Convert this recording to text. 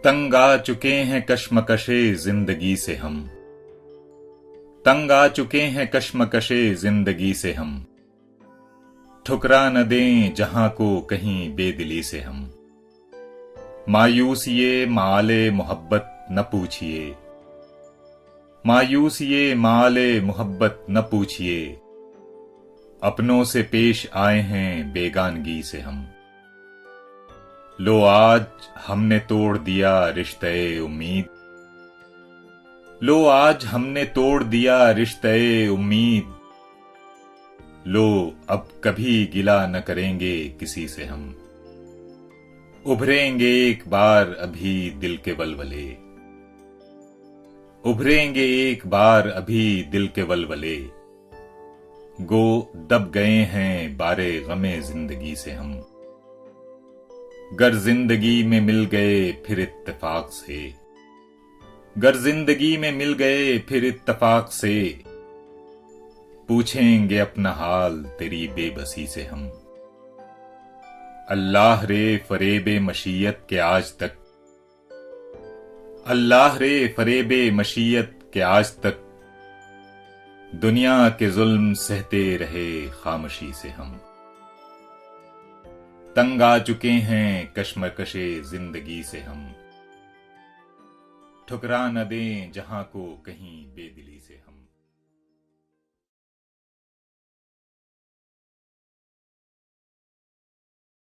तंग आ चुके हैं कश्मकशे जिंदगी से हम। तंग आ चुके हैं कश्मकशे जिंदगी से हम। ठुकरा न दें जहां को कहीं बेदिली से हम। मायूसिए माले मोहब्बत न पूछिए। मायूसिए माले मोहब्बत न पूछिए। अपनों से पेश आए हैं बेगानगी से हम। लो आज हमने तोड़ दिया रिश्ते उम्मीद। लो आज हमने तोड़ दिया रिश्ते उम्मीद। लो अब कभी गिला न करेंगे किसी से हम। उभरेंगे एक बार अभी दिल के वलवले। उभरेंगे एक बार अभी दिल के वलवले। गो दब गए हैं बारे गमे जिंदगी से हम। गर जिंदगी में मिल गए फिर इत्तेफाक से। गर जिंदगी में मिल गए फिर इत्तेफाक से। पूछेंगे अपना हाल तेरी बेबसी से हम। अल्लाह रे फरेबे मशीयत के आज तक। अल्लाह रे फरेबे मशीयत के आज तक। दुनिया के जुल्म सहते रहे खामोशी से हम। तंग आ चुके हैं कश्मकशे जिंदगी से हम। ठुकरा न दें जहां को कहीं बेदिली से हम।